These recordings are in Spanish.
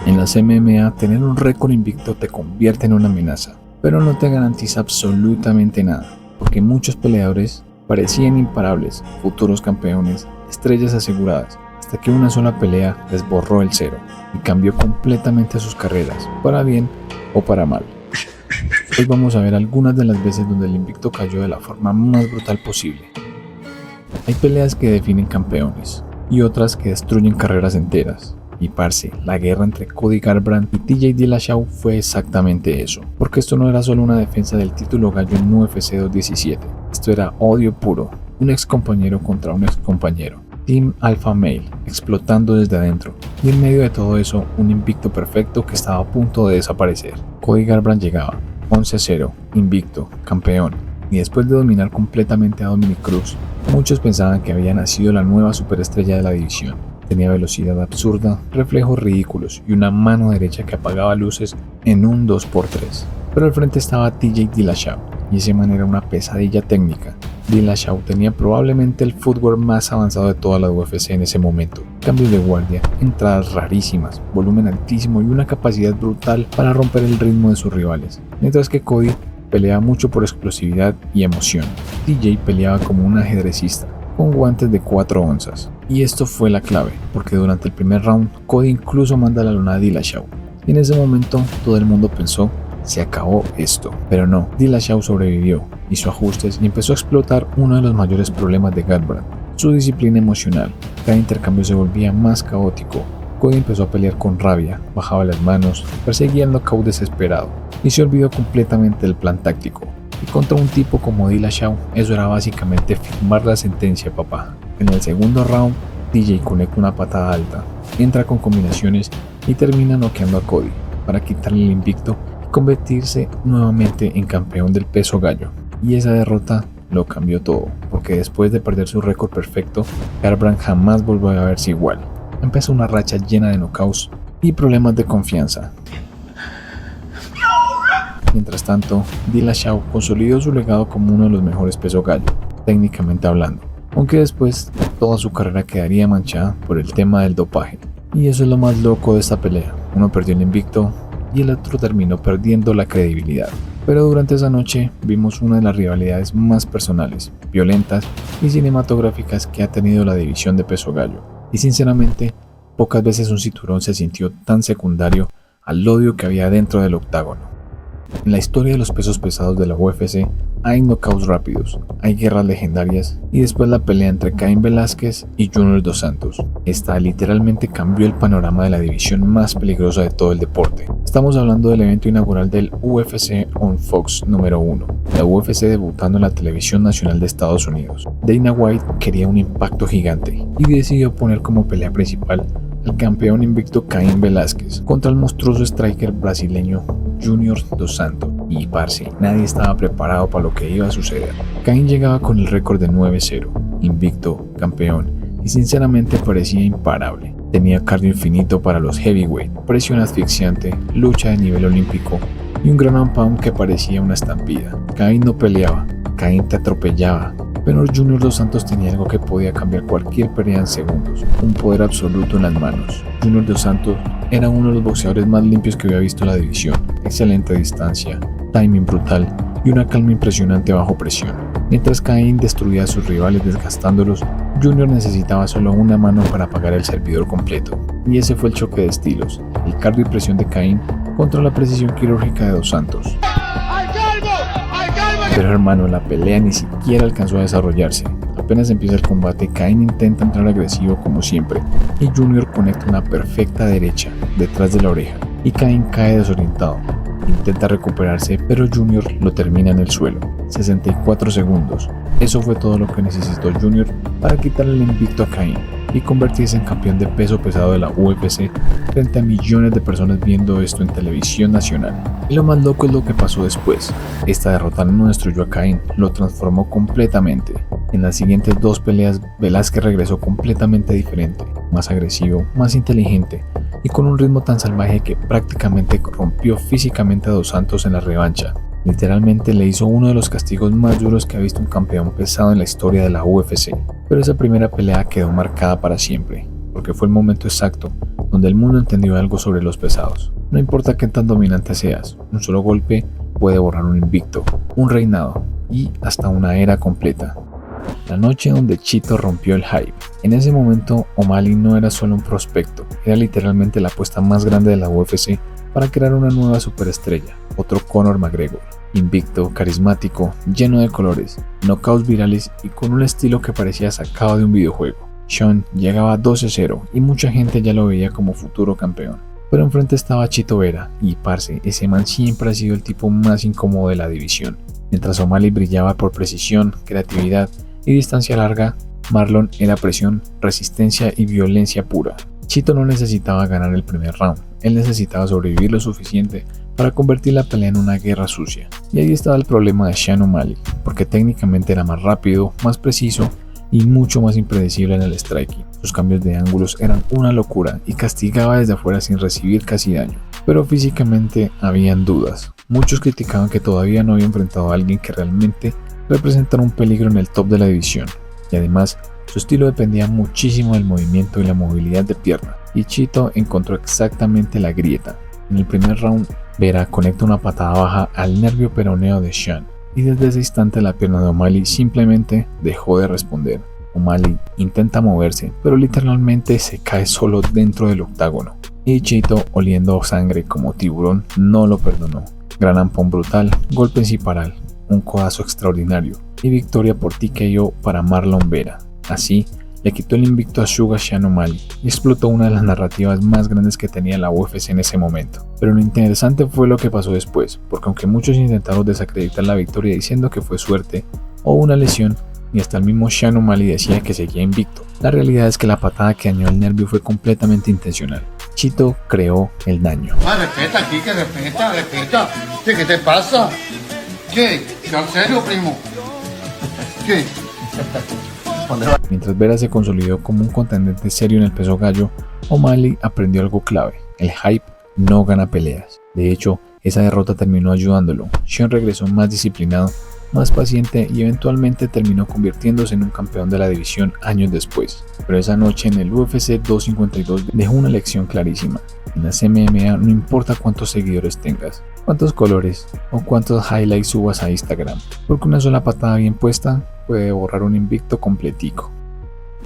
En las MMA, tener un récord invicto te convierte en una amenaza, pero no te garantiza absolutamente nada, porque muchos peleadores parecían imparables, futuros campeones, estrellas aseguradas, hasta que una sola pelea les borró el cero y cambió completamente sus carreras, para bien o para mal. Hoy vamos a ver algunas de las veces donde el invicto cayó de la forma más brutal posible. Hay peleas que definen campeones y otras que destruyen carreras enteras. Y parce, la guerra entre Cody Garbrandt y TJ Dillashaw fue exactamente eso, porque esto no era solo una defensa del título gallo en UFC 217, esto era odio puro, un ex compañero contra un ex compañero, Team Alpha Male, explotando desde adentro, y en medio de todo eso, un invicto perfecto que estaba a punto de desaparecer. Cody Garbrandt llegaba 11-0, invicto, campeón, y después de dominar completamente a Dominick Cruz, muchos pensaban que había nacido la nueva superestrella de la división. Tenía velocidad absurda, reflejos ridículos y una mano derecha que apagaba luces en un 2x3. Pero al frente estaba TJ Dillashaw, y ese man era una pesadilla técnica. Dillashaw tenía probablemente el footwork más avanzado de toda la UFC en ese momento. Cambios de guardia, entradas rarísimas, volumen altísimo y una capacidad brutal para romper el ritmo de sus rivales. Mientras que Cody peleaba mucho por explosividad y emoción. TJ peleaba como un ajedrecista, con guantes de 4 onzas. Y esto fue la clave, porque durante el primer round, Cody incluso manda a la lona a Dillashaw. Y en ese momento, todo el mundo pensó, se acabó esto. Pero no, Dillashaw sobrevivió, hizo ajustes y empezó a explotar uno de los mayores problemas de Garbrandt, su disciplina emocional. Cada intercambio se volvía más caótico. Cody empezó a pelear con rabia, bajaba las manos, perseguía el knockout desesperado y se olvidó completamente del plan táctico. Y contra un tipo como Dillashaw, eso era básicamente firmar la sentencia, papá. En el segundo round, TJ conecta una patada alta, entra con combinaciones y termina noqueando a Cody para quitarle el invicto y convertirse nuevamente en campeón del peso gallo. Y esa derrota lo cambió todo, porque después de perder su récord perfecto, Garbrandt jamás volvió a verse igual. Empezó una racha llena de knockouts y problemas de confianza. Mientras tanto, Dillashaw consolidó su legado como uno de los mejores peso gallo, técnicamente hablando, aunque después toda su carrera quedaría manchada por el tema del dopaje. Y eso es lo más loco de esta pelea, uno perdió el invicto y el otro terminó perdiendo la credibilidad. Pero durante esa noche vimos una de las rivalidades más personales, violentas y cinematográficas que ha tenido la división de peso gallo. Y sinceramente, pocas veces un cinturón se sintió tan secundario al odio que había dentro del octágono. En la historia de los pesos pesados de la UFC hay knockouts rápidos, hay guerras legendarias y después la pelea entre Caín Velázquez y Junior Dos Santos. Esta literalmente cambió el panorama de la división más peligrosa de todo el deporte. Estamos hablando del evento inaugural del UFC on Fox número 1, la UFC debutando en la televisión nacional de Estados Unidos. Dana White quería un impacto gigante y decidió poner como pelea principal al campeón invicto Caín Velázquez contra el monstruoso striker brasileño Junior Dos Santos. Y parce, nadie estaba preparado para lo que iba a suceder. Caín llegaba con el récord de 9-0, invicto, campeón, y sinceramente parecía imparable. Tenía cardio infinito para los heavyweight, presión asfixiante, lucha de nivel olímpico y un ground and pound que parecía una estampida. Caín no peleaba, Caín te atropellaba, pero Junior Dos Santos tenía algo que podía cambiar cualquier pelea en segundos, un poder absoluto en las manos. Junior Dos Santos era uno de los boxeadores más limpios que había visto la división, excelente distancia, timing brutal y una calma impresionante bajo presión. Mientras Caín destruía a sus rivales desgastándolos, Junior necesitaba solo una mano para apagar el servidor completo. Y ese fue el choque de estilos, el cardio y presión de Caín contra la precisión quirúrgica de Dos Santos. Pero hermano, la pelea ni siquiera alcanzó a desarrollarse. Apenas empieza el combate, Caín intenta entrar agresivo como siempre y Junior conecta una perfecta derecha detrás de la oreja y Caín cae desorientado. Intenta recuperarse, pero Junior lo termina en el suelo. 64 segundos. Eso fue todo lo que necesitó Junior para quitarle el invicto a Caín y convertirse en campeón de peso pesado de la UFC frente a millones de personas viendo esto en televisión nacional. Y lo más loco es lo que pasó después. Esta derrota no destruyó a Caín, lo transformó completamente. En las siguientes dos peleas, Velázquez regresó completamente diferente, más agresivo, más inteligente y con un ritmo tan salvaje que prácticamente rompió físicamente a Dos Santos en la revancha. Literalmente le hizo uno de los castigos más duros que ha visto un campeón pesado en la historia de la UFC. Pero esa primera pelea quedó marcada para siempre, porque fue el momento exacto donde el mundo entendió algo sobre los pesados. No importa qué tan dominante seas, un solo golpe puede borrar un invicto, un reinado y hasta una era completa. La noche donde Chito rompió el hype. En ese momento, O'Malley no era solo un prospecto, era literalmente la apuesta más grande de la UFC para crear una nueva superestrella, otro Conor McGregor. Invicto, carismático, lleno de colores, knockouts virales y con un estilo que parecía sacado de un videojuego. Sean llegaba 12-0 y mucha gente ya lo veía como futuro campeón. Pero enfrente estaba Chito Vera y parce, ese man siempre ha sido el tipo más incómodo de la división. Mientras O'Malley brillaba por precisión, creatividad y distancia larga, Marlon era presión, resistencia y violencia pura. Chito no necesitaba ganar el primer round, él necesitaba sobrevivir lo suficiente para convertir la pelea en una guerra sucia. Y ahí estaba el problema de Sean O'Malley, porque técnicamente era más rápido, más preciso y mucho más impredecible en el striking. Sus cambios de ángulos eran una locura y castigaba desde afuera sin recibir casi daño. Pero físicamente habían dudas. Muchos criticaban que todavía no había enfrentado a alguien que realmente representara un peligro en el top de la división. Y además, su estilo dependía muchísimo del movimiento y la movilidad de pierna. Y Chito encontró exactamente la grieta. En el primer round, Vera conecta una patada baja al nervio peroneo de Sean. Y desde ese instante la pierna de O'Malley simplemente dejó de responder. O'Malley intenta moverse, pero literalmente se cae solo dentro del octágono. Y Chito, oliendo sangre como tiburón, no lo perdonó. Gran ampón brutal, golpe en ciparal, un codazo extraordinario y victoria por TKO para Marlon Vera. Así, le quitó el invicto a Sugar Sean O'Malley y explotó una de las narrativas más grandes que tenía la UFC en ese momento. Pero lo interesante fue lo que pasó después, porque aunque muchos intentaron desacreditar la victoria diciendo que fue suerte o una lesión, y hasta el mismo Sean O'Malley decía que seguía invicto, la realidad es que la patada que dañó el nervio fue completamente intencional. Chito creó el daño. Respeta aquí, que respeta. ¿Qué te pasa? ¿Qué? ¿En serio, primo? ¿Qué? Mientras Vera se consolidó como un contendiente serio en el peso gallo, O'Malley aprendió algo clave: el hype no gana peleas. De hecho, esa derrota terminó ayudándolo. Sean regresó más disciplinado, más paciente y eventualmente terminó convirtiéndose en un campeón de la división años después. Pero esa noche en el UFC 252 dejó una lección clarísima: en las MMA no importa cuántos seguidores tengas, cuántos colores o cuántos highlights subas a Instagram, porque una sola patada bien puesta puede borrar un invicto completico.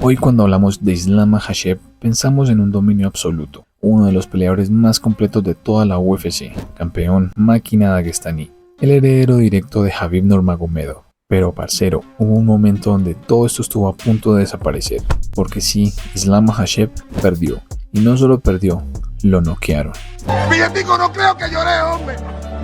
Hoy cuando hablamos de Islam Makhachev pensamos en un dominio absoluto, uno de los peleadores más completos de toda la UFC, campeón, máquina dagestaní, el heredero directo de Khabib Nurmagomedov. Pero parcero, hubo un momento donde todo esto estuvo a punto de desaparecer, porque sí, Islam Makhachev perdió, y no solo perdió, lo noquearon. Billetico, no creo que lloré, hombre.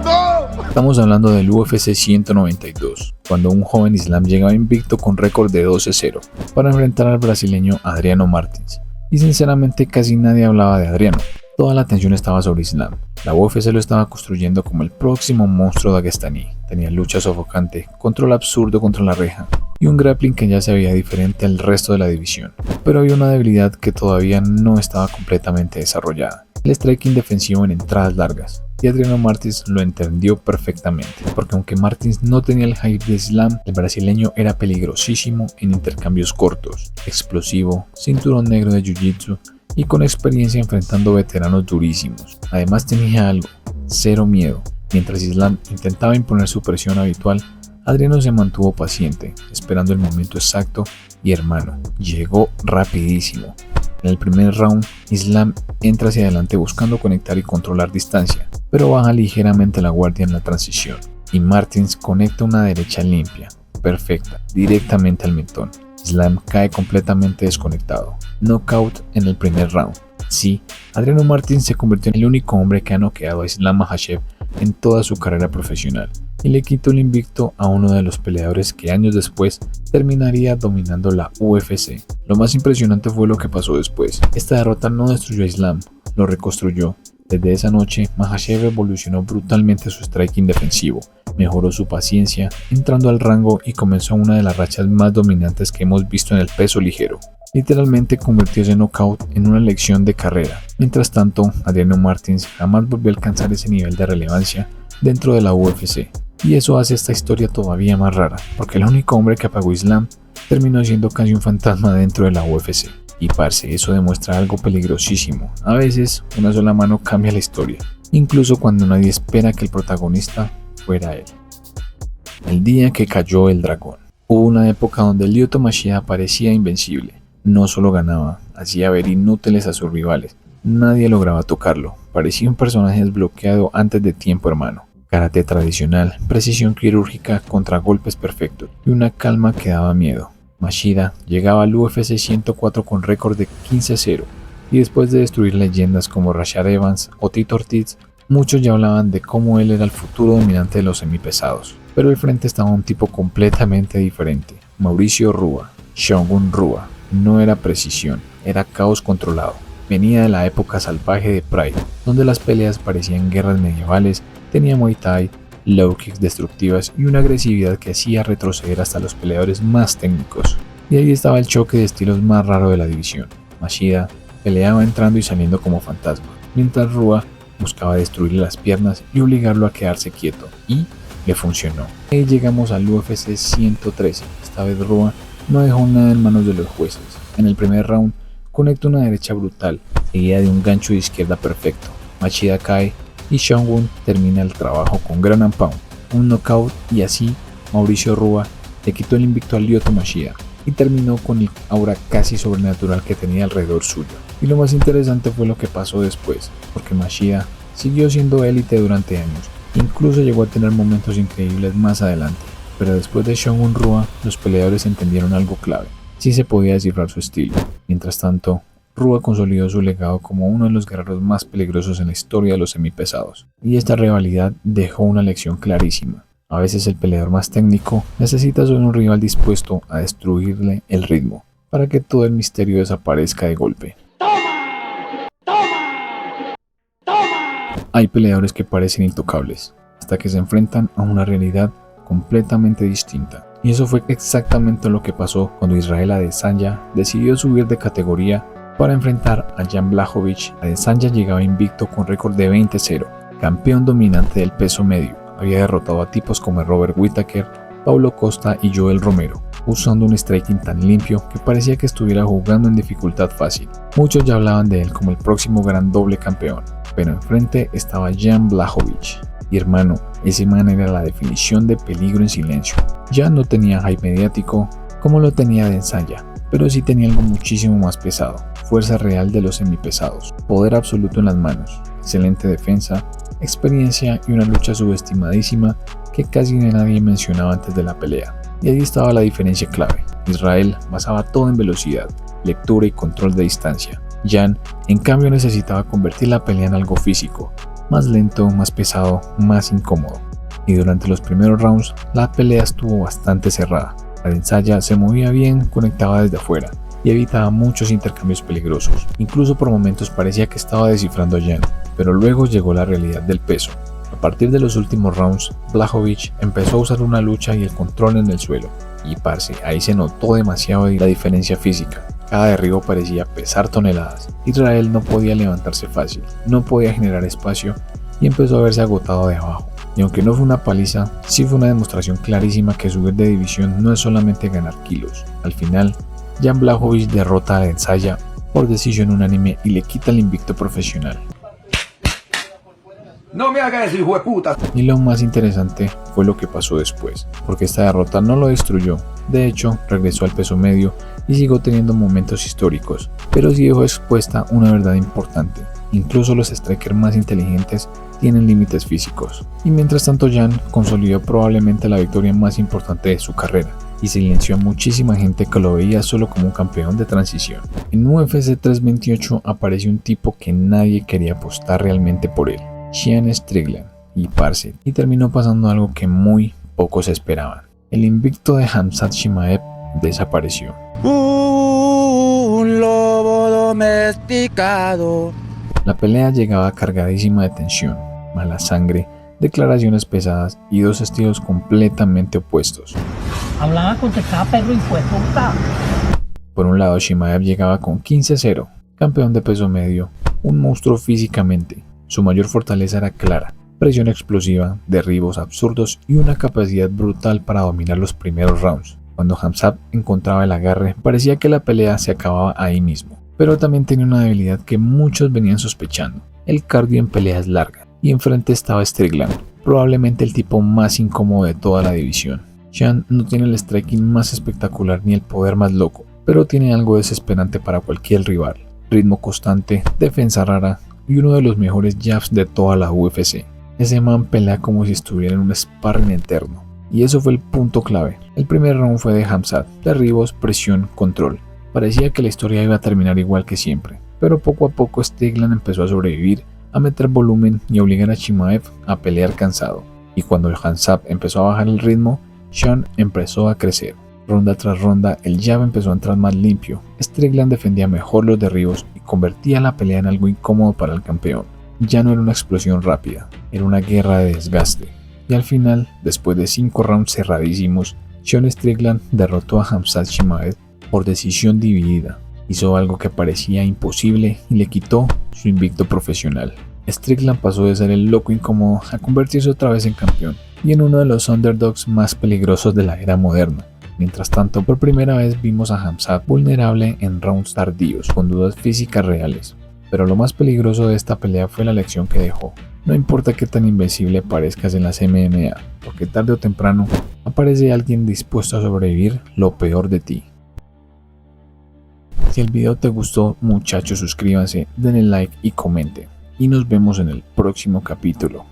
¡No! Estamos hablando del UFC 192, cuando un joven Islam llegaba invicto con récord de 12-0 para enfrentar al brasileño Adriano Martins. Y sinceramente casi nadie hablaba de Adriano, toda la atención estaba sobre Islam. La UFC lo estaba construyendo como el próximo monstruo dagestaní. Tenía lucha sofocante, control absurdo contra la reja y un grappling que ya se veía diferente al resto de la división. Pero había una debilidad que todavía no estaba completamente desarrollada: el striking defensivo en entradas largas. Y Adriano Martins lo entendió perfectamente, porque aunque Martins no tenía el hype de Islam, el brasileño era peligrosísimo en intercambios cortos, explosivo, cinturón negro de jiu-jitsu y con experiencia enfrentando veteranos durísimos. Además tenía algo: cero miedo. Mientras Islam intentaba imponer su presión habitual, Adriano se mantuvo paciente, esperando el momento exacto, y hermano, llegó rapidísimo. En el primer round, Islam entra hacia adelante buscando conectar y controlar distancia, pero baja ligeramente la guardia en la transición, y Martins conecta una derecha limpia, perfecta, directamente al mentón. Islam cae completamente desconectado. Knockout en el primer round. Sí, Adriano Martins se convirtió en el único hombre que ha noqueado a Islam Makhachev en toda su carrera profesional, y le quitó el invicto a uno de los peleadores que años después terminaría dominando la UFC. Lo más impresionante fue lo que pasó después. Esta derrota no destruyó a Islam, lo reconstruyó. Desde esa noche, Makhachev evolucionó brutalmente su striking defensivo, mejoró su paciencia, entrando al rango y comenzó una de las rachas más dominantes que hemos visto en el peso ligero. Literalmente convirtió ese knockout en una lección de carrera. Mientras tanto, Adriano Martins jamás volvió a alcanzar ese nivel de relevancia dentro de la UFC. Y eso hace esta historia todavía más rara, porque el único hombre que apagó Islam terminó siendo casi un fantasma dentro de la UFC. Y parce, eso demuestra algo peligrosísimo. A veces una sola mano cambia la historia, incluso cuando nadie espera que el protagonista fuera él. El día que cayó el dragón. Hubo una época donde Lyoto Machida parecía invencible. No solo ganaba, hacía ver inútiles a sus rivales. Nadie lograba tocarlo. Parecía un personaje desbloqueado antes de tiempo, hermano. Karate tradicional, precisión quirúrgica, contragolpes perfectos y una calma que daba miedo. Machida llegaba al UFC 104 con récord de 15-0 y después de destruir leyendas como Rashad Evans o Tito Ortiz, muchos ya hablaban de cómo él era el futuro dominante de los semipesados. Pero al frente estaba un tipo completamente diferente, Mauricio Rua, Shogun Rua. No era precisión, era caos controlado. Venía de la época salvaje de Pride, donde las peleas parecían guerras medievales, tenía Muay Thai, low kicks destructivas y una agresividad que hacía retroceder hasta los peleadores más técnicos. Y ahí estaba el choque de estilos más raro de la división. Machida peleaba entrando y saliendo como fantasma, mientras Rua buscaba destruirle las piernas y obligarlo a quedarse quieto, y le funcionó. Ahí llegamos al UFC 113, esta vez Rua no dejó nada en manos de los jueces. En el primer round conecta una derecha brutal, seguida de un gancho de izquierda perfecto. Machida cae y Shogun termina el trabajo con ground and pound, un knockout, y así Mauricio Rua le quitó el invicto a Lyoto Machida y terminó con el aura casi sobrenatural que tenía alrededor suyo. Y lo más interesante fue lo que pasó después, porque Machida siguió siendo élite durante años, incluso llegó a tener momentos increíbles más adelante. Pero después de Shogun Rua, los peleadores entendieron algo clave: sí se podía descifrar su estilo. Mientras tanto, Rua consolidó su legado como uno de los guerreros más peligrosos en la historia de los semipesados, y esta rivalidad dejó una lección clarísima. A veces el peleador más técnico necesita solo un rival dispuesto a destruirle el ritmo, para que todo el misterio desaparezca de golpe. Hay peleadores que parecen intocables, hasta que se enfrentan a una realidad completamente distinta. Y eso fue exactamente lo que pasó cuando Israel Adesanya decidió subir de categoría para enfrentar a Jan Blachowicz. Adesanya llegaba invicto con récord de 20-0, campeón dominante del peso medio. Había derrotado a tipos como Robert Whittaker, Paulo Costa y Joel Romero, usando un striking tan limpio que parecía que estuviera jugando en dificultad fácil. Muchos ya hablaban de él como el próximo gran doble campeón, pero enfrente estaba Jan Blachowicz. Y hermano, ese man era la definición de peligro en silencio. Ya no tenía hype mediático como lo tenía Adesanya, pero sí tenía algo muchísimo más pesado: fuerza real de los semipesados, poder absoluto en las manos, excelente defensa, experiencia y una lucha subestimadísima que casi nadie mencionaba antes de la pelea. Y ahí estaba la diferencia clave: Israel basaba todo en velocidad, lectura y control de distancia. Jan, en cambio, necesitaba convertir la pelea en algo físico, más lento, más pesado, más incómodo. Y durante los primeros rounds, la pelea estuvo bastante cerrada. Adesanya se movía bien, conectaba desde afuera y evitaba muchos intercambios peligrosos. Incluso por momentos parecía que estaba descifrando a Jan, pero luego llegó la realidad del peso. A partir de los últimos rounds, Blachowicz empezó a usar una lucha y el control en el suelo. Y parce, ahí se notó demasiado la diferencia física. Cada derribo parecía pesar toneladas. Israel no podía levantarse fácil, no podía generar espacio y empezó a verse agotado de abajo. Y aunque no fue una paliza, sí fue una demostración clarísima que subir de división no es solamente ganar kilos. Al final, Jan Blachowicz derrota a Adesanya por decisión unánime y le quita el invicto profesional. No me hagas eso, hijo de puta. Y lo más interesante fue lo que pasó después, porque esta derrota no lo destruyó. De hecho, regresó al peso medio y siguió teniendo momentos históricos, pero sí dejó expuesta una verdad importante: incluso los strikers más inteligentes tienen límites físicos. Y mientras tanto, Jan consolidó probablemente la victoria más importante de su carrera y silenció a muchísima gente que lo veía solo como un campeón de transición. En UFC 328 apareció un tipo que nadie quería apostar realmente por él: Sean Strickland. Y parce, y terminó pasando algo que muy pocos esperaban: el invicto de Khamzat Chimaev desapareció. Un lobo domesticado. La pelea llegaba cargadísima de tensión, mala sangre, declaraciones pesadas y dos estilos completamente opuestos. Hablaba con cada perro y fue puta. Por un lado, Chimaev llegaba con 15-0, campeón de peso medio, un monstruo físicamente. Su mayor fortaleza era clara: presión explosiva, derribos absurdos y una capacidad brutal para dominar los primeros rounds. Cuando Hamzat encontraba el agarre, parecía que la pelea se acababa ahí mismo, pero también tenía una debilidad que muchos venían sospechando: el cardio en peleas largas, y enfrente estaba Strickland, probablemente el tipo más incómodo de toda la división. Sean no tiene el striking más espectacular ni el poder más loco, pero tiene algo desesperante para cualquier rival: ritmo constante, defensa rara y uno de los mejores jabs de toda la UFC. Ese man pelea como si estuviera en un sparring eterno, y eso fue el punto clave. El primer round fue de Hamzat: derribos, presión, control. Parecía que la historia iba a terminar igual que siempre, pero poco a poco Strickland empezó a sobrevivir, a meter volumen y a obligar a Chimaev a pelear cansado. Y cuando el Hamzat empezó a bajar el ritmo, Sean empezó a crecer. Ronda tras ronda, el jab empezó a entrar más limpio. Strickland defendía mejor los derribos y convertía la pelea en algo incómodo para el campeón. Ya no era una explosión rápida, era una guerra de desgaste. Y al final, después de 5 rounds cerradísimos, Sean Strickland derrotó a Hamzat Chimaev por decisión dividida. Hizo algo que parecía imposible y le quitó su invicto profesional. Strickland pasó de ser el loco incómodo a convertirse otra vez en campeón y en uno de los underdogs más peligrosos de la era moderna. Mientras tanto, por primera vez vimos a Hamzat vulnerable en rounds tardíos, con dudas físicas reales. Pero lo más peligroso de esta pelea fue la lección que dejó. No importa qué tan invencible parezcas en las MMA, porque tarde o temprano aparece alguien dispuesto a sobrevivir lo peor de ti. Si el video te gustó, muchachos, suscríbanse, denle like y comenten. Y nos vemos en el próximo capítulo.